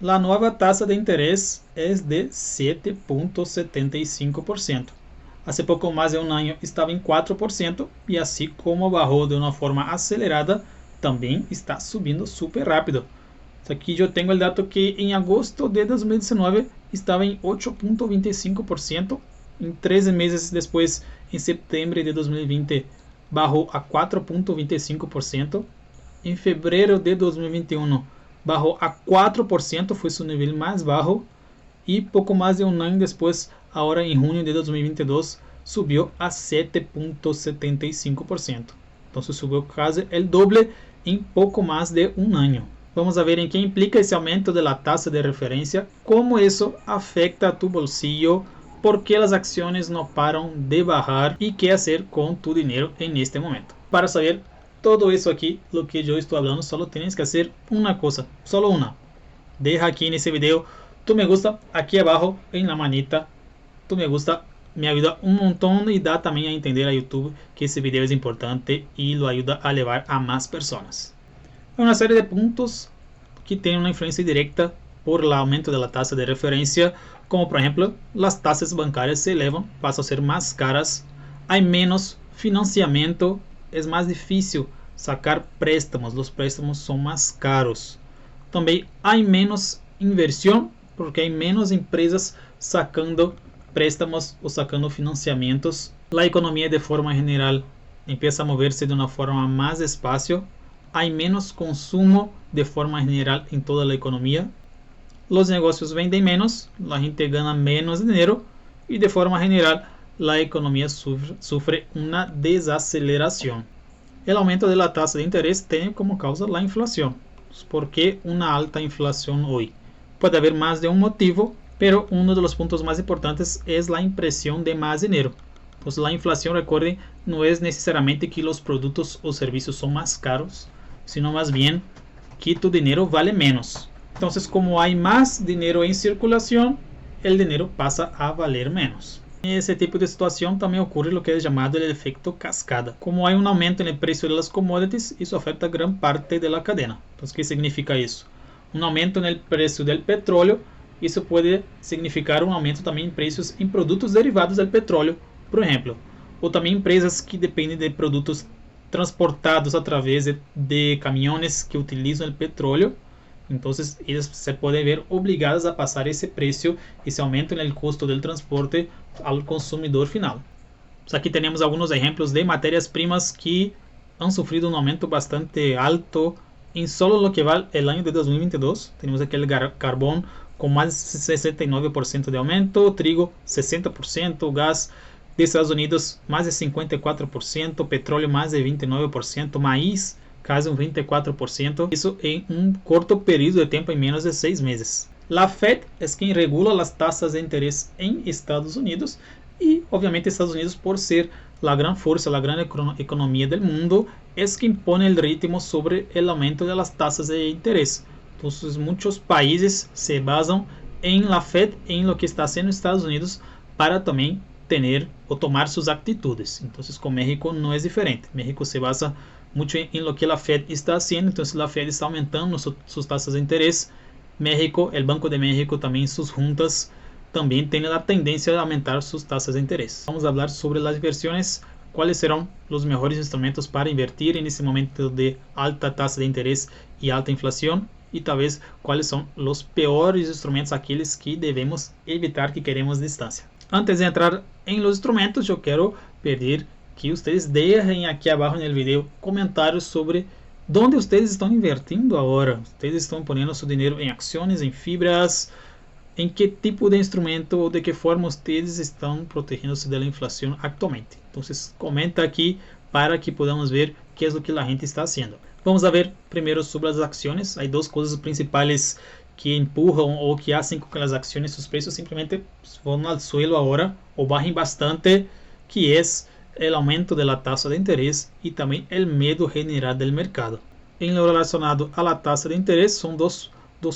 La nueva tasa de interés es de 7.75%. Hace poco más de un año estaba en 4% y así como bajó de una forma acelerada, también está subiendo súper rápido. Aquí yo tengo el dato que en agosto de 2019 estaba en 8.25%. En 13 meses después, en septiembre de 2020, bajó a 4.25%. En febrero de 2021 bajó a 4%, fue su nivel más bajo. Y poco más de un año después, ahora en junio de 2022, subió a 7.75%. Entonces subió casi el doble en poco más de un año. Vamos a ver en qué implica ese aumento de la tasa de referencia, cómo eso afecta a tu bolsillo, por qué las acciones no paran de bajar y qué hacer con tu dinero en este momento. Para saber todo eso aquí, lo que yo estoy hablando, solo tienes que hacer una cosa, solo una. Deja aquí en ese video tu me gusta aquí abajo en la manita. Tu me gusta me ayuda un montón y da también a entender a YouTube que ese video es importante y lo ayuda a elevar a más personas. Una serie de puntos que tienen una influencia directa por el aumento de la tasa de referencia, como por ejemplo las tasas bancarias se elevan, pasan a ser más caras, hay menos financiamiento, es más difícil sacar préstamos, los préstamos son más caros. También hay menos inversión porque hay menos empresas sacando préstamos o sacando financiamientos. La economía de forma general empieza a moverse de una forma más despacio. Hay menos consumo de forma general en toda la economía. Los negocios venden menos, la gente gana menos dinero y de forma general la economía sufre una desaceleración. El aumento de la tasa de interés tiene como causa la inflación. ¿Por qué una alta inflación hoy? Puede haber más de un motivo, pero uno de los puntos más importantes es la impresión de más dinero. Pues la inflación, recuerden, no es necesariamente que los productos o servicios son más caros, sino más bien que tu dinero vale menos. Entonces, como hay más dinero en circulación, el dinero pasa a valer menos. En ese tipo de situación también ocurre lo que es llamado el efecto cascada. Como hay un aumento en el precio de las commodities, eso afecta a gran parte de la cadena. Entonces, ¿qué significa eso? Un aumento en el precio del petróleo, eso puede significar un aumento también en precios en productos derivados del petróleo, por ejemplo. O también empresas que dependen de productos transportados a través de camiones que utilizan el petróleo. Entonces ellas se pueden ver obligadas a pasar ese precio, ese aumento en el costo del transporte al consumidor final. Pues aquí tenemos algunos ejemplos de materias primas que han sufrido un aumento bastante alto en solo lo que va el año de 2022. Tenemos aquí el carbón con más de 69% de aumento, trigo 60%, gas de Estados Unidos más de 54%, petróleo más de 29%, maíz casi un 24%, eso en un corto periodo de tiempo, en menos de 6 meses. La Fed es quien regula las tasas de interés en Estados Unidos y obviamente Estados Unidos, por ser la gran fuerza, la gran economía del mundo, es quien pone el ritmo sobre el aumento de las tasas de interés. Entonces muchos países se basan en la Fed, en lo que está haciendo Estados Unidos para también tener o tomar sus actitudes. Entonces con México no es diferente. México se basa mucho en lo que la Fed está haciendo. Entonces la Fed está aumentando sus tasas de interés. México, el Banco de México también, sus juntas también tienen la tendencia de aumentar sus tasas de interés. Vamos a hablar sobre las inversiones, cuáles serán los mejores instrumentos para invertir en este momento de alta tasa de interés y alta inflación, y tal vez cuáles son los peores instrumentos, aquellos que debemos evitar, que queremos distancia. Antes de entrar en los instrumentos, yo quiero pedir que ustedes dejen aquí abajo en el video comentarios sobre dónde ustedes están invirtiendo ahora. Ustedes están poniendo su dinero en acciones, en fibras, en qué tipo de instrumento o de qué forma ustedes están protegiéndose de la inflación actualmente. Entonces comenta aquí para que podamos ver qué es lo que la gente está haciendo. Vamos a ver primero sobre las acciones. Hay dos cosas principales que empujan o que hacen con que las acciones, sus precios simplemente van al suelo ahora o bajen bastante, que es el aumento de la tasa de interés y también el miedo general del mercado. En lo relacionado a la tasa de interés, son dos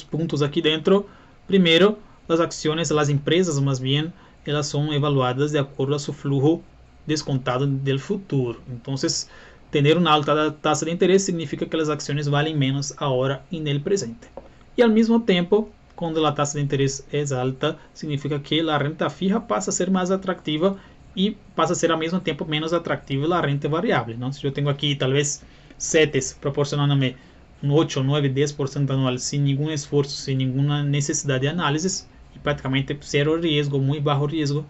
puntos aquí dentro. Primero, las acciones, las empresas más bien, elas son evaluadas de acuerdo a su flujo descontado del futuro. Entonces, tener una alta tasa de interés significa que las acciones valen menos ahora en el presente. Y al mismo tiempo, Quando la tasa de interés es alta, significa que la renta fija pasa a ser más atractiva y pasa a ser al mismo tiempo menos atractiva la renta variable, ¿no? Si yo tengo aquí tal vez CETES proporcionándome un 8, 9, 10% anual sin ningún esfuerzo, sin ninguna necesidad de análisis y prácticamente cero riesgo, muy bajo riesgo,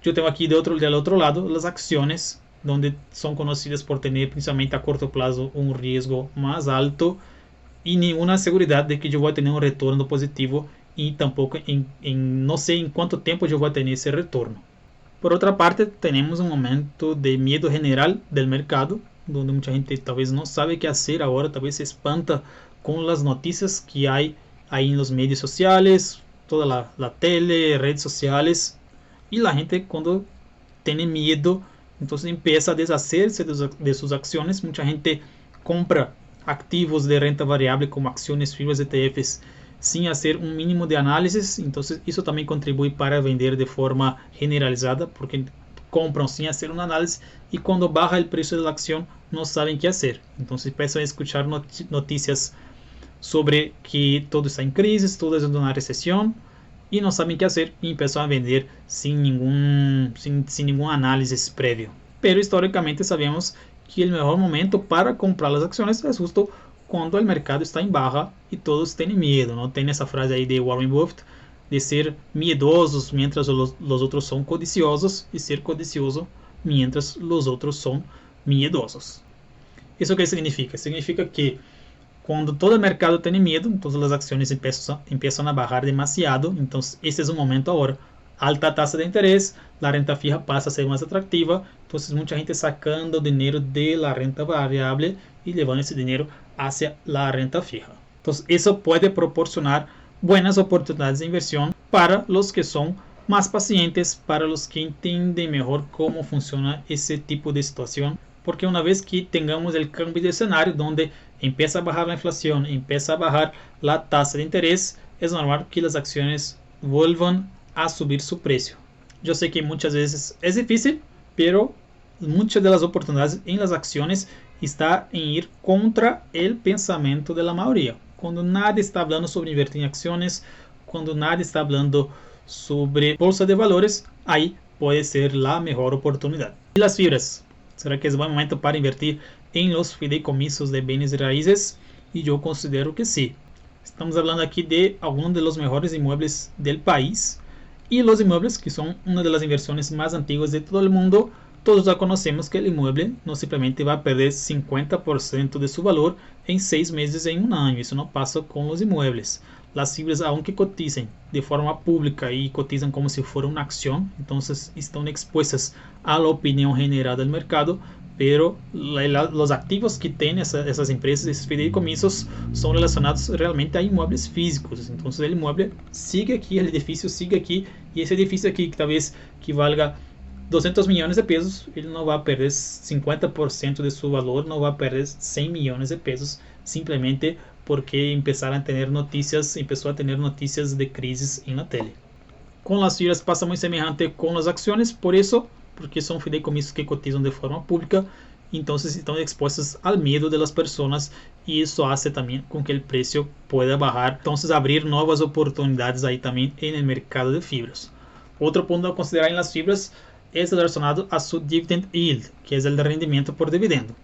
yo tengo aquí del otro lado las acciones, donde son conocidas por tener principalmente a corto plazo un riesgo más alto y ninguna seguridad de que yo voy a tener un retorno positivo y tampoco no sé en cuánto tiempo yo voy a tener ese retorno. Por otra parte, tenemos un momento de miedo general del mercado, donde mucha gente tal vez no sabe qué hacer ahora, tal vez se espanta con las noticias que hay ahí en los medios sociales, toda la tele, redes sociales, y la gente cuando tiene miedo, entonces empieza a deshacerse de sus acciones. Mucha gente compra activos de renta variable como acciones, fibras, ETFs, sin hacer un mínimo de análisis. Entonces eso también contribuye para vender de forma generalizada, porque compran sin hacer un análisis y cuando baja el precio de la acción no saben qué hacer. Entonces empiezan a escuchar noticias sobre que todo está en crisis, todo es en una recesión y no saben qué hacer y empiezan a vender sin ningún análisis previo. Pero históricamente sabemos que el mejor momento para comprar las acciones es justo cuando el mercado está en baja y todos tienen miedo, ¿no? Tiene esa frase ahí de Warren Buffett de ser miedosos mientras los otros son codiciosos y ser codicioso mientras los otros son miedosos. ¿Eso qué significa? Significa que cuando todo el mercado tiene miedo, entonces las acciones empiezan a bajar demasiado. Entonces este es un momento ahora. Alta tasa de interés, la renta fija pasa a ser más atractiva. Entonces mucha gente sacando dinero de la renta variable y llevando ese dinero hacia la renta fija. Entonces eso puede proporcionar buenas oportunidades de inversión para los que son más pacientes, para los que entienden mejor cómo funciona ese tipo de situación. Porque una vez que tengamos el cambio de escenario donde empieza a bajar la inflación, empieza a bajar la tasa de interés, es normal que las acciones vuelvan a subir su precio. Yo sé que muchas veces es difícil, pero muchas de las oportunidades en las acciones está en ir contra el pensamiento de la mayoría. Cuando nadie está hablando sobre invertir en acciones, cuando nadie está hablando sobre bolsa de valores, ahí puede ser la mejor oportunidad. Y las fibras. ¿Será que es buen momento para invertir en los fideicomisos de bienes y raíces? Y yo considero que sí. Estamos hablando aquí de algunos de los mejores inmuebles del país. Y los inmuebles, que son una de las inversiones más antiguas de todo el mundo, todos ya conocemos que el inmueble no simplemente va a perder 50% de su valor en 6 meses, en un año. Eso no pasa con los inmuebles. Las fibras, aunque coticen de forma pública y cotizan como si fuera una acción, entonces están expuestas a la opinión general del mercado, pero los activos que tienen esas empresas, esos fideicomisos, son relacionados realmente a inmuebles físicos. Entonces el inmueble sigue aquí, el edificio sigue aquí, y ese edificio aquí tal vez que valga 200 millones de pesos, ele no va a perder 50% de su valor, no va a perder 100 millones de pesos, simplemente porque empezó a tener noticias de crisis en la tele. Con las fibras pasa muy semejante con las acciones, por eso, porque son fideicomisos que cotizan de forma pública, entonces están expuestos al miedo de las personas y eso hace también con que el precio pueda bajar, entonces abrir nuevas oportunidades ahí también en el mercado de fibras. Otro punto a considerar en las fibras es relacionado a su dividend yield, que es el rendimiento por dividendo.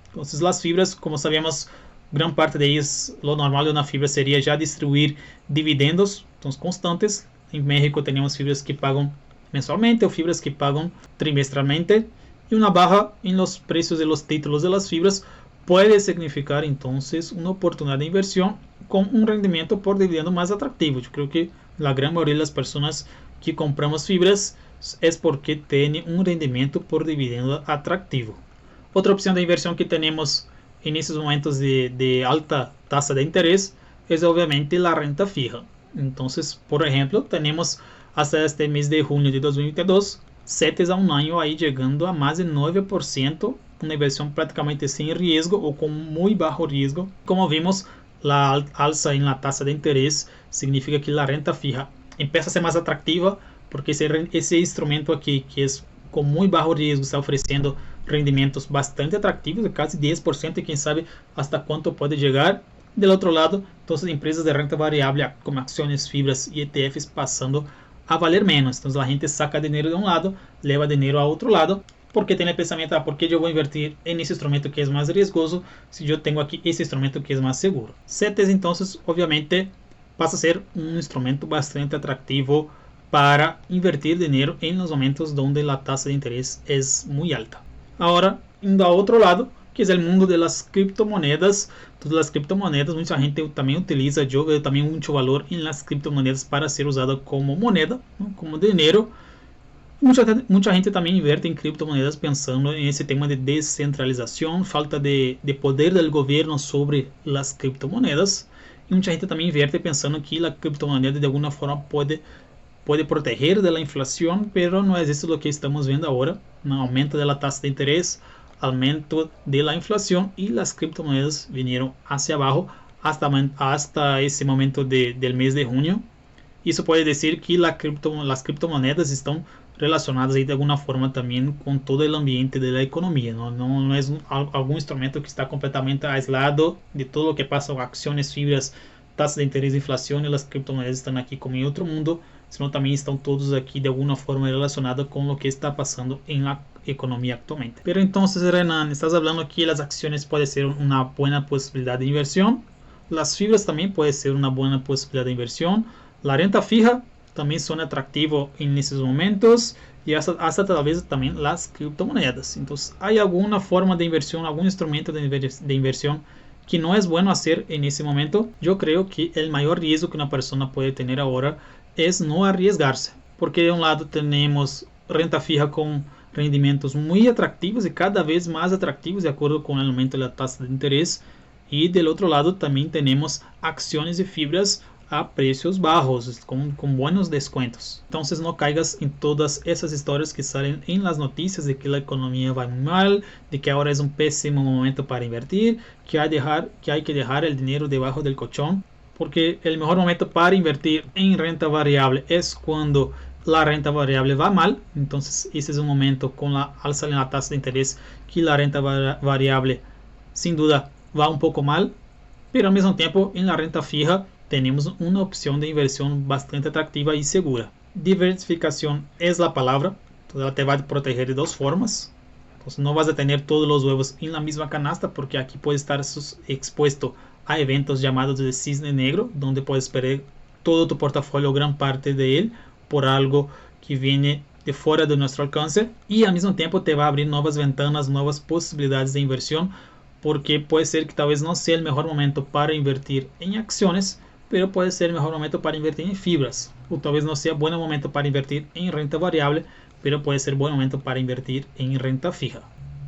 Entonces las fibras, como sabemos, gran parte de ellas, lo normal de una fibra sería ya distribuir dividendos constantes. En México tenemos fibras que pagan mensualmente o fibras que pagan trimestralmente, y una baja en los precios de los títulos de las fibras puede significar entonces una oportunidad de inversión con un rendimiento por dividendo más atractivo. Yo creo que la gran mayoría de las personas que compramos fibras es porque tiene un rendimiento por dividendo atractivo. Otra opción de inversión que tenemos en estos momentos de alta tasa de interés es obviamente la renta fija. Entonces, por ejemplo, tenemos hasta este mes de junio de 2022 CETES a un año ahí llegando a más de 9%, una inversión prácticamente sin riesgo o con muy bajo riesgo. Como vimos, la alza en la tasa de interés significa que la renta fija empieza a ser más atractiva, porque ese instrumento aquí, que es con muy bajo riesgo, está ofreciendo rendimientos bastante atractivos, de casi 10%, y quién sabe hasta cuánto puede llegar. Del otro lado, entonces empresas de renta variable como acciones, fibras y ETFs pasando a valer menos. Entonces la gente saca dinero de un lado, lleva dinero a otro lado, porque tiene el pensamiento, ¿por qué yo voy a invertir en ese instrumento que es más riesgoso si yo tengo aquí ese instrumento que es más seguro? CETES entonces obviamente pasa a ser un instrumento bastante atractivo para invertir dinero en los momentos donde la tasa de interés es muy alta. Ahora, indo a otro lado, que es el mundo de las criptomonedas. Entonces las criptomonedas, mucha gente también utiliza, yo veo también mucho valor en las criptomonedas para ser usada como moneda, ¿no? Como dinero. Mucha gente también invierte en criptomonedas pensando en ese tema de descentralización, falta de poder del gobierno sobre las criptomonedas. Y mucha gente también invierte pensando que la criptomoneda de alguna forma puede proteger de la inflación, pero no es eso lo que estamos viendo ahora. Un aumento de la tasa de interés, aumento de la inflación y las criptomonedas vinieron hacia abajo hasta ese momento del mes de junio. Eso puede decir que las criptomonedas están relacionadas de alguna forma también con todo el ambiente de la economía. No es algún instrumento que está completamente aislado de todo lo que pasa con acciones, fibras, tasas de interés, inflación, y las criptomonedas están aquí como en otro mundo, sino también están todos aquí de alguna forma relacionados con lo que está pasando en la economía actualmente. Pero entonces, Renan, estás hablando que las acciones pueden ser una buena posibilidad de inversión, las fibras también pueden ser una buena posibilidad de inversión, la renta fija también son atractivos en esos momentos, y hasta tal vez también las criptomonedas. Entonces, ¿hay alguna forma de inversión, algún instrumento de inversión que no es bueno hacer en ese momento? Yo creo que el mayor riesgo que una persona puede tener ahora es no arriesgarse, porque de un lado tenemos renta fija con rendimentos muy atractivos y cada vez más atractivos de acuerdo con el aumento de la tasa de interés, y del otro lado también tenemos acciones y fibras a precios bajos, con buenos descuentos. Entonces no caigas en todas esas historias que salen en las noticias de que la economía va muy mal, de que ahora es un pésimo momento para invertir, que hay que dejar el dinero debajo del colchón, porque el mejor momento para invertir en renta variable es cuando la renta variable va mal. Entonces ese es un momento con la alza en la tasa de interés que la renta variable sin duda va un poco mal, pero al mismo tiempo en la renta fija tenemos una opción de inversión bastante atractiva y segura. Diversificación es la palabra. Entonces, te va a proteger de dos formas. Entonces, no vas a tener todos los huevos en la misma canasta, porque aquí puedes estar expuesto a eventos llamados de cisne negro, donde puedes perder todo tu portafolio, gran parte de él, por algo que viene de fuera de nuestro alcance, y al mismo tiempo te va a abrir nuevas ventanas, nuevas posibilidades de inversión, porque puede ser que tal vez no sea el mejor momento para invertir en acciones, pero puede ser el mejor momento para invertir en fibras, o tal vez no sea buen momento para invertir en renta variable, pero puede ser buen momento para invertir en renta fija.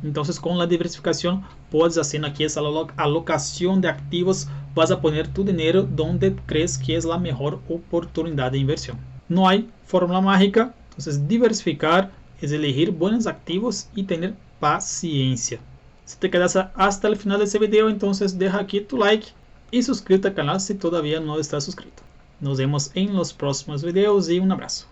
Entonces, con la diversificación puedes hacer aquí esa alocación de activos, vas a poner tu dinero donde crees que es la mejor oportunidad de inversión. No hay fórmula mágica, entonces diversificar es elegir buenos activos y tener paciencia. Si te quedas hasta el final de este video, entonces deja aquí tu like y suscríbete al canal si todavía no estás suscrito. Nos vemos en los próximos videos y un abrazo.